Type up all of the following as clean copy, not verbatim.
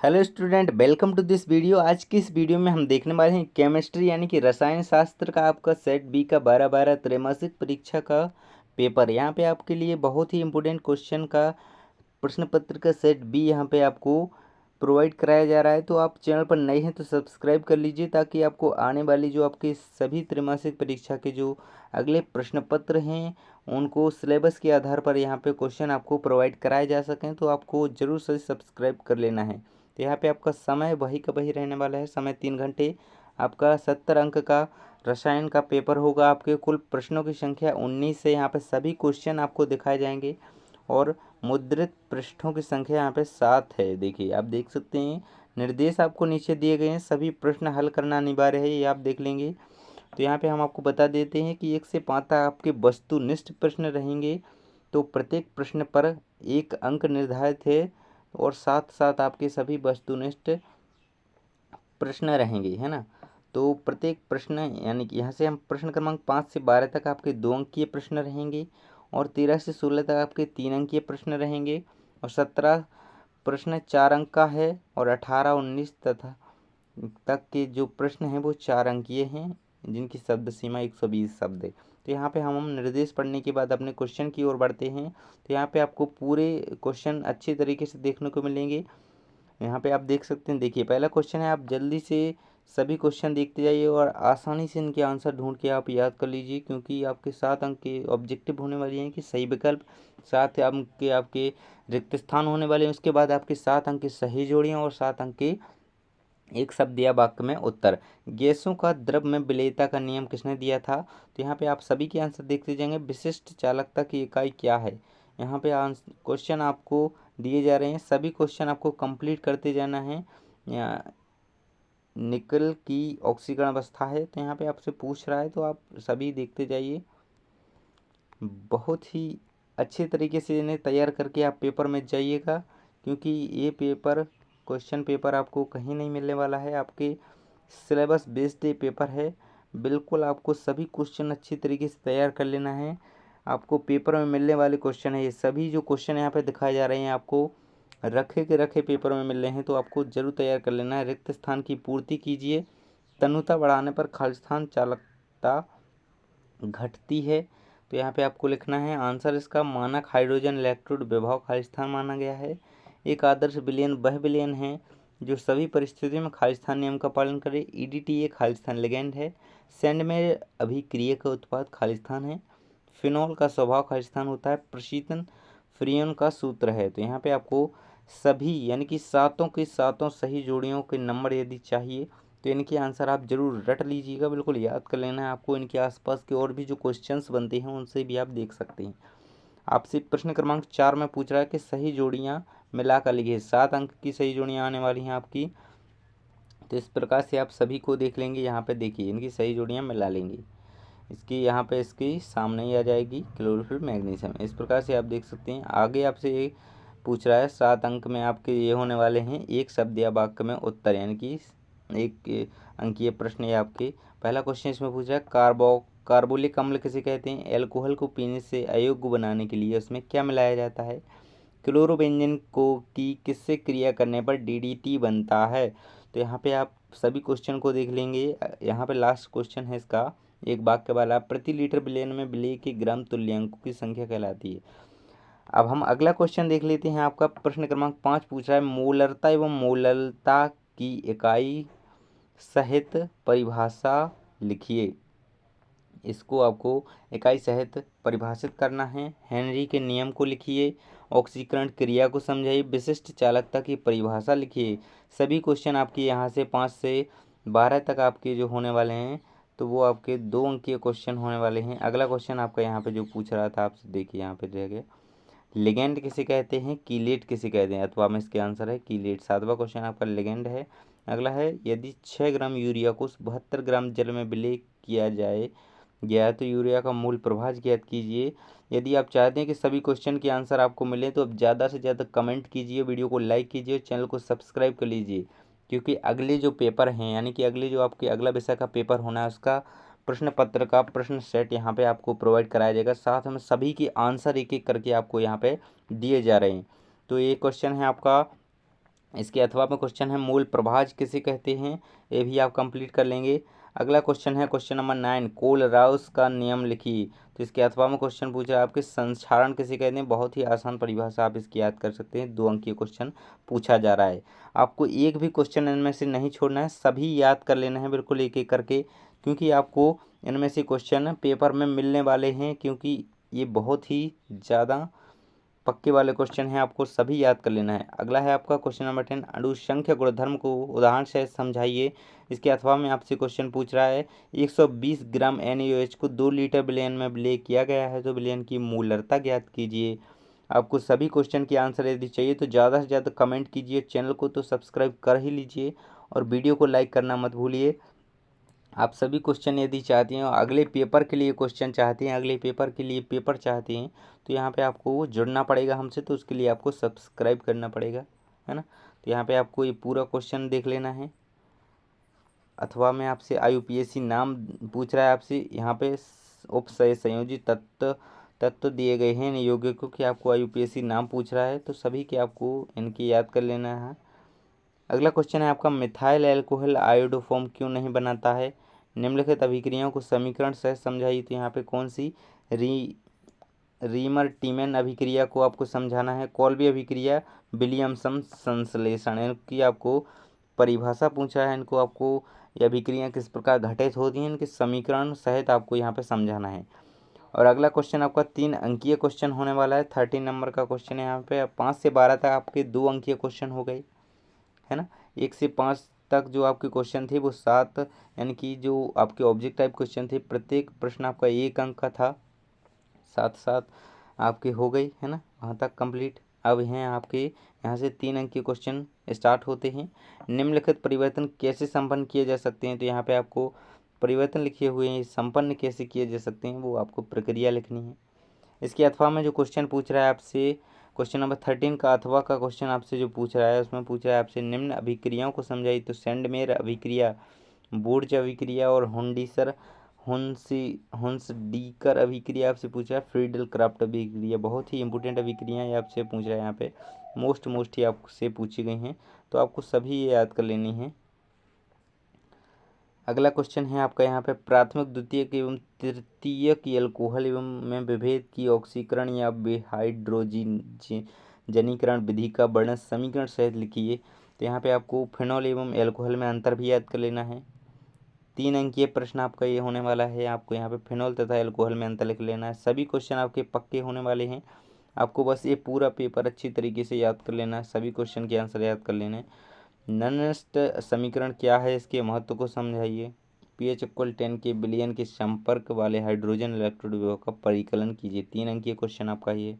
Hello student, welcome to this video. आज की इस वीडियो में हम देखने वाले हैं केमिस्ट्री यानी कि रसायन शास्त्र का आपका सेट बी का 12 त्रैमासिक परीक्षा का पेपर। यहाँ पे आपके लिए बहुत ही इंपॉर्टेंट क्वेश्चन का प्रश्न पत्र का सेट बी यहाँ पे आपको प्रोवाइड कराया जा रहा है। तो आप चैनल पर नए हैं तो सब्सक्राइब कर लीजिए ताकि आपको आने वाली जो आपके सभी त्रैमासिक परीक्षा के जो अगले प्रश्न पत्र हैं उनको सिलेबस के आधार पर यहाँ पे क्वेश्चन आपको प्रोवाइड कराए जा सकें। तो आपको ज़रूर से सब्सक्राइब कर लेना है। तो यहाँ पे आपका समय वही का वही रहने वाला है। समय 3 घंटे। आपका 70 अंक का रसायन का पेपर होगा। आपके कुल प्रश्नों की संख्या 19 से यहाँ पे सभी क्वेश्चन आपको दिखाए जाएंगे और मुद्रित पृष्ठों की संख्या यहाँ पे 7 है। देखिए, आप देख सकते हैं निर्देश आपको नीचे दिए गए हैं। सभी प्रश्न हल करना अनिवार्य है, ये आप देख लेंगे। तो यहाँ पे हम आपको बता देते हैं कि 1 से 5 तक आपके वस्तुनिष्ठ प्रश्न रहेंगे। तो प्रत्येक प्रश्न पर 1 अंक निर्धारित है और साथ साथ आपके सभी वस्तुनिष्ठ प्रश्न रहेंगे, है ना। तो प्रत्येक प्रश्न यानी कि यहाँ से हम प्रश्न क्रमांक 5 से 12 तक आपके 2 अंकीय प्रश्न रहेंगे और 13 से 16 तक आपके 3 अंकीय प्रश्न रहेंगे और 17 प्रश्न 4 अंक का है और 18 19 तथा तक के जो प्रश्न हैं वो 4 अंकीय हैं जिनकी शब्द सीमा 120 शब्द है। तो यहाँ पे हम निर्देश पढ़ने के बाद अपने क्वेश्चन की ओर बढ़ते हैं। तो यहाँ पे आपको पूरे क्वेश्चन अच्छे तरीके से देखने को मिलेंगे। यहाँ पे आप देख सकते हैं। देखिए, पहला क्वेश्चन है, आप जल्दी से सभी क्वेश्चन देखते जाइए और आसानी से इनके आंसर ढूंढ के आप याद कर लीजिए, क्योंकि आपके 7 अंक के ऑब्जेक्टिव होने वाले हैं कि सही विकल्प, 7 अंक के आपके रिक्त स्थान होने वाले हैं। उसके बाद आपके 7 अंक की सही जोड़ियाँ और 7 अंक के एक शब्द या वाक्य में उत्तर। गैसों का द्रव में विलेयता का नियम किसने दिया था? तो यहाँ पे आप सभी के आंसर देखते जाएंगे। विशिष्ट चालकता की इकाई क्या है? यहाँ पे क्वेश्चन आपको दिए जा रहे हैं, सभी क्वेश्चन आपको कंप्लीट करते जाना है। निकल की ऑक्सीकरण अवस्था है, तो यहाँ पे आपसे पूछ रहा है तो आप सभी देखते जाइए। बहुत ही अच्छे तरीके से इन्हें तैयार करके आप पेपर में जाइएगा, क्योंकि ये क्वेश्चन पेपर आपको कहीं नहीं मिलने वाला है। आपके सिलेबस बेस्ड ये पेपर है। बिल्कुल आपको सभी क्वेश्चन अच्छी तरीके से तैयार कर लेना है। आपको पेपर में मिलने वाले क्वेश्चन है ये सभी, जो क्वेश्चन यहाँ पे दिखाए जा रहे हैं आपको रखे के रखे पेपर में मिल रहे हैं, तो आपको जरूर तैयार कर लेना है। रिक्त स्थान की पूर्ति कीजिए। तनुता बढ़ाने पर खालिस्तान चालकता घटती है। तो यहाँ पे आपको लिखना है आंसर इसका, मानक हाइड्रोजन इलेक्ट्रोड विभव खालिस्तान माना गया है। एक आदर्श विलयन वह विलयन है जो सभी परिस्थितियों में खालिस्तान नियम का पालन करे। ईडीटी एक खालिस्तान लिगैंड है। सैंड में अभिक्रिया का उत्पाद खालिस्तान है। फिनॉल का स्वभाव खालिस्तान होता है। प्रशीतन फ्रियन का सूत्र है। तो यहाँ पे आपको सभी यानी कि सातों के सातों सही जोड़ियों के नंबर यदि चाहिए तो इनके आंसर आप जरूर रट लीजिएगा, बिल्कुल याद कर लेना है आपको। इनके आसपास के और भी जो क्वेश्चंस बनते हैं उनसे भी आप देख सकते हैं। आपसे प्रश्न क्रमांक 4 में पूछ रहा है कि सही जोड़ियां मिलाकर लिखिए। 7 अंक की सही जोड़ियां आने वाली हैं आपकी। तो इस प्रकार से आप सभी को देख लेंगे। यहाँ पे देखिए, इनकी सही जोड़ियां मिला लेंगे। इसकी यहाँ पे इसकी सामने ही आ जाएगी क्लोरोफिल मैग्नीशियम। इस प्रकार से आप देख सकते हैं। आगे आपसे ये पूछ रहा है 7 अंक में आपके ये होने वाले हैं एक शब्द या वाक्य में उत्तर, यानी कि 1 अंकीय प्रश्न है आपके। पहला क्वेश्चन इसमें पूछ रहा है कार्बोलिक अम्ल किसे कहते हैं? एल्कोहल को पीने से अयोग्य बनाने के लिए उसमें क्या मिलाया जाता है? क्लोरो व्यंजन को की किससे क्रिया करने पर डीडीटी बनता है? तो यहाँ पे आप सभी क्वेश्चन को देख लेंगे। यहाँ पे लास्ट क्वेश्चन है इसका, एक वाक्य वाला, प्रति लीटर विलयन में विलेय के ग्राम तुल्यांकों की संख्या कहलाती है। अब हम अगला क्वेश्चन देख लेते हैं। आपका प्रश्न क्रमांक 5 पूछ रहा है मोलरता एवं मोललता की इकाई सहित परिभाषा लिखिए। इसको आपको इकाई सहित परिभाषित करना है। हेनरी के नियम को लिखिए। ऑक्सीकरण क्रिया को समझाइए। विशिष्ट चालकता की परिभाषा लिखिए। सभी क्वेश्चन आपके यहाँ से 5 से 12 तक आपके जो होने वाले हैं तो वो आपके 2 अंकीय क्वेश्चन होने वाले हैं। अगला क्वेश्चन आपका यहाँ पे जो पूछ रहा था आपसे, देखिए यहाँ पे रह गया, लिगेंड किसे कहते हैं? कीलेट किसे कहते हैं? अथवा में इसके आंसर है कीलेट। 7वां क्वेश्चन आपका लिगेंड है। अगला है, यदि 6 ग्राम यूरिया को 72 ग्राम जल में विलय किया जाए गया है तो यूरिया का मूल प्रभाव ज्ञात कीजिए। यदि आप चाहते हैं कि सभी क्वेश्चन के आंसर आपको मिले तो आप ज़्यादा से ज़्यादा कमेंट कीजिए, वीडियो को लाइक कीजिए, चैनल को सब्सक्राइब कर लीजिए, क्योंकि अगले जो पेपर हैं यानी कि अगले जो आपके अगला विषय का पेपर होना है उसका प्रश्न पत्र का प्रश्न सेट यहाँ पे आपको प्रोवाइड कराया जाएगा। साथ में सभी के आंसर एक एक करके आपको यहाँ पे दिए जा रहे हैं। तो ये क्वेश्चन है आपका इसके अथवा में क्वेश्चन है मूल प्रभाज किसे कहते हैं, ये भी आप कंप्लीट कर लेंगे। अगला क्वेश्चन है क्वेश्चन नंबर 9, कोलराउस का नियम लिखिए। तो इसके अथवा में क्वेश्चन पूछ रहा है आपके संक्षारण किसे कहते हैं। बहुत ही आसान परिभाषा, आप इसकी याद कर सकते हैं। 2 अंकीय क्वेश्चन पूछा जा रहा है, आपको एक भी क्वेश्चन इनमें से नहीं छोड़ना है, सभी याद कर लेना है बिल्कुल एक एक करके, क्योंकि आपको इनमें से क्वेश्चन पेपर में मिलने वाले हैं, क्योंकि ये बहुत ही ज़्यादा पक्के वाले क्वेश्चन हैं, आपको सभी याद कर लेना है। अगला है आपका क्वेश्चन नंबर 10, अणुसंख्य गुणधर्म को उदाहरण से समझाइए। इसके अथवा में आपसे क्वेश्चन पूछ रहा है 120 ग्राम NaOH को 2 लीटर विलयन में विलय किया गया है, तो विलयन की मूलरता ज्ञात कीजिए। आपको सभी क्वेश्चन की आंसर यदि चाहिए तो ज़्यादा से ज़्यादा कमेंट कीजिए, चैनल को तो सब्सक्राइब कर ही लीजिए और वीडियो को लाइक करना मत भूलिए। आप सभी क्वेश्चन यदि चाहती हैं और अगले पेपर के लिए क्वेश्चन चाहती हैं, अगले पेपर के लिए पेपर चाहती हैं, तो यहाँ पे आपको जुड़ना पड़ेगा हमसे, तो उसके लिए आपको सब्सक्राइब करना पड़ेगा, है ना। तो यहाँ पे आपको ये पूरा क्वेश्चन देख लेना है। अथवा में आपसे IUPAC नाम पूछ रहा है आपसे, यहाँ पे उपसय संयोजी तत्व दिए गए हैं इन यौगिकों की, आपको IUPAC नाम पूछ रहा है, तो सभी के आपको इनकी याद कर लेना है। अगला क्वेश्चन है आपका मिथाइल एल्कोहल आयोडोफॉर्म क्यों नहीं बनाता है। निम्नलिखित अभिक्रियाओं को समीकरण सह समझाइए। तो यहाँ पे कौन सी रीमर टीमन अभिक्रिया को आपको समझाना है, कॉल्बी अभिक्रिया, विलियमसन संश्लेषण, इनकी आपको परिभाषा पूछा है, इनको आपको ये अभिक्रियाएं किस प्रकार घटित होती हैं, इनके समीकरण सहित आपको यहाँ पे समझाना है। और अगला क्वेश्चन आपका 3 अंकीय क्वेश्चन होने वाला है, 13 नंबर का क्वेश्चन है। यहाँ पे 5 से 12 तक आपके 2 अंकीय क्वेश्चन हो गए, है ना। 1 से 5 तक जो आपके क्वेश्चन थे वो 7, यानी कि जो आपके ऑब्जेक्ट टाइप क्वेश्चन थे, प्रत्येक प्रश्न आपका 1 अंक का था, 7 आपके हो गई, है ना, वहाँ तक कंप्लीट। अब हैं आपके यहाँ से 3 अंक के क्वेश्चन स्टार्ट होते हैं। निम्नलिखित परिवर्तन कैसे संपन्न किए जा सकते हैं। तो यहाँ पे आपको परिवर्तन लिखे हुए हैं, संपन्न कैसे किए जा सकते हैं वो आपको प्रक्रिया लिखनी है। इसके अथवा में जो क्वेश्चन पूछ रहा है आपसे, क्वेश्चन नंबर 13 का अथवा का क्वेश्चन आपसे जो पूछ रहा है, उसमें पूछ रहा है आपसे निम्न अभिक्रियाओं को समझाइए। तो सेंडमेयर अभिक्रिया, बूर्ज अभिक्रिया और हुंसडीकर अभिक्रिया आपसे पूछ रहा है। फ्रीडल क्राफ्ट अभिक्रिया, बहुत ही इंपॉर्टेंट अभिक्रियाएं आपसे पूछ रहा है, यहाँ पे मोस्ट ही आपसे पूछी गई हैं, तो आपको सभी ये याद कर लेनी है। अगला क्वेश्चन है आपका यहाँ पे प्राथमिक, द्वितीयक एवं तृतीयक एल्कोहल एवं में विभेद की ऑक्सीकरण या विहाइड्रोजनीकरण विधि का वर्णन समीकरण सहित लिखिए। तो यहाँ पे आपको फिनॉल एवं एल्कोहल में अंतर भी याद कर लेना है। 3 अंकीय प्रश्न आपका ये होने वाला है, आपको यहाँ पे फिनॉल तथा एल्कोहल में अंतर लिख लेना है। सभी क्वेश्चन आपके पक्के होने वाले हैं, आपको बस ये पूरा पेपर अच्छी तरीके से याद कर लेना है, सभी क्वेश्चन के आंसर याद कर लेने हैं। ननस्ट समीकरण क्या है, इसके महत्व को समझाइए। pH = 10 के विलयन के संपर्क वाले हाइड्रोजन इलेक्ट्रोड विभव का परिकलन कीजिए। 3 अंकीय क्वेश्चन आपका ये।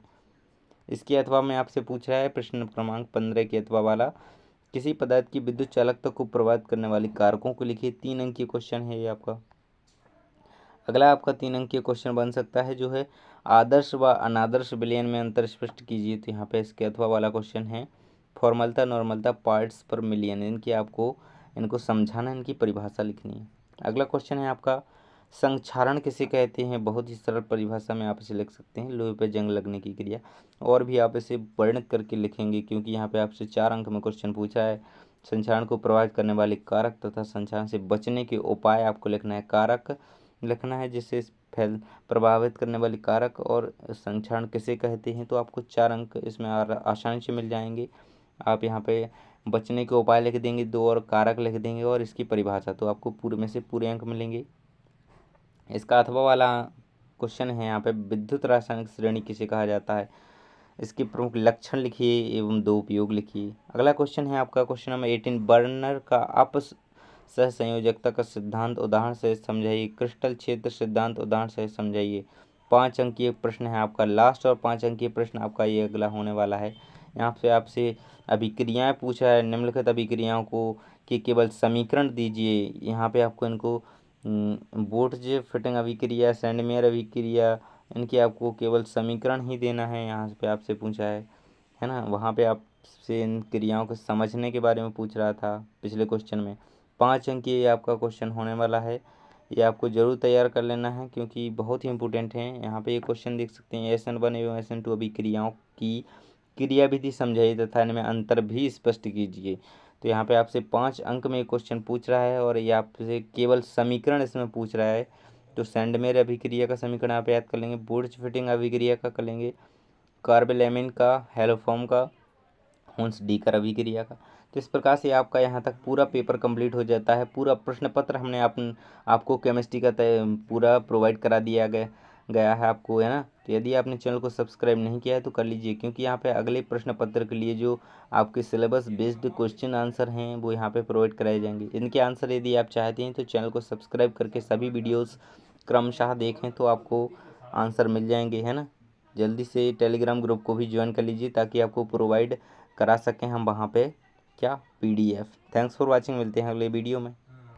इसके अथवा में आपसे पूछ रहा है प्रश्न क्रमांक 15 के अथवा वाला, किसी पदार्थ की विद्युत चालकता को प्रभावित करने वाले कारकों को लिखिए। 3 अंकीय क्वेश्चन है ये आपका। अगला आपका 3 अंकीय क्वेश्चन बन सकता है जो है आदर्श व अनादर्श विलयन में अंतर स्पष्ट कीजिए। तो यहाँ पे इसके अथवा वाला क्वेश्चन है फॉर्मलता नॉर्मलता पार्ट्स पर मिलियन, इनको समझाना, इनकी परिभाषा लिखनी है। अगला क्वेश्चन है आपका संक्षारण किसे कहते हैं। बहुत ही सरल परिभाषा में आप इसे लिख सकते हैं, लोहे पर जंग लगने की क्रिया। और भी आप इसे वर्णित करके लिखेंगे, क्योंकि यहाँ पे आपसे 4 अंक में क्वेश्चन पूछा है। संक्षारण को प्रभावित करने वाले कारक तथा संक्षारण से बचने के उपाय आपको लिखना है। कारक लिखना है जिससे प्रभावित करने वाले कारक, और संक्षारण किसे कहते हैं, तो आपको 4 अंक इसमें आसानी से मिल जाएंगे। आप यहाँ पे बचने के उपाय लिख देंगे 2, और कारक लिख देंगे और इसकी परिभाषा, तो आपको पूरे में से पूरे अंक मिलेंगे। इसका अथवा वाला क्वेश्चन है यहाँ पे विद्युत रासायनिक श्रेणी किसे कहा जाता है, इसके प्रमुख लक्षण लिखिए एवं 2 उपयोग लिखिए। अगला क्वेश्चन है आपका क्वेश्चन नंबर 18, बर्नर का सह संयोजकता का सिद्धांत उदाहरण से समझाइए। क्रिस्टल क्षेत्र सिद्धांत उदाहरण से समझाइए। 5 अंकीय प्रश्न है आपका लास्ट, और 5 अंकीय प्रश्न आपका ये अगला होने वाला है। यहाँ पे आपसे अभिक्रियाएं पूछा है, निम्नलिखित अभिक्रियाओं को कि केवल समीकरण दीजिए। यहाँ पे आपको इनको बोर्ज फिटिंग अभिक्रिया, सैंडमेयर अभिक्रिया, इनकी आपको केवल समीकरण ही देना है। यहाँ पे आपसे पूछा है ना। वहाँ पे आपसे इन क्रियाओं को समझने के बारे में पूछ रहा था पिछले क्वेश्चन में। 5 अंक ये आपका क्वेश्चन होने वाला है, ये आपको जरूर तैयार कर लेना है, क्योंकि बहुत ही इंपॉर्टेंट है। यहाँ पे ये क्वेश्चन देख सकते हैं, SN1 एवं SN2 अभिक्रियाओं की क्रियाविधि समझाइए तथा इनमें अंतर भी स्पष्ट कीजिए। तो यहाँ पे आपसे 5 अंक में क्वेश्चन पूछ रहा है और ये आपसे केवल समीकरण इसमें पूछ रहा है। तो सेंडमेयर अभिक्रिया का समीकरण आप याद कर लेंगे, बुर्ज फिटिंग अभिक्रिया का कर लेंगे, कार्बेलैमिन का, हेलोफॉर्म का, हुंस डीकर अभिक्रिया का। तो इस प्रकार से आपका यहाँ तक पूरा पेपर कंप्लीट हो जाता है। पूरा प्रश्न पत्र हमने आपको केमिस्ट्री का पूरा प्रोवाइड करा दिया गया है आपको, है ना। तो यदि आपने चैनल को सब्सक्राइब नहीं किया है तो कर लीजिए, क्योंकि यहाँ पे अगले प्रश्न पत्र के लिए जो आपके सिलेबस बेस्ड क्वेश्चन आंसर हैं वो यहाँ पे प्रोवाइड कराए जाएंगे। इनके आंसर यदि आप चाहते हैं तो चैनल को सब्सक्राइब करके सभी वीडियोज़ क्रमशः देखें तो आपको आंसर मिल जाएंगे, है ना। जल्दी से टेलीग्राम ग्रुप को भी ज्वाइन कर लीजिए ताकि आपको प्रोवाइड करा सकें हम वहाँ पे क्या PDF। थैंक्स फॉर वाचिंग, मिलते हैं अगले वीडियो में।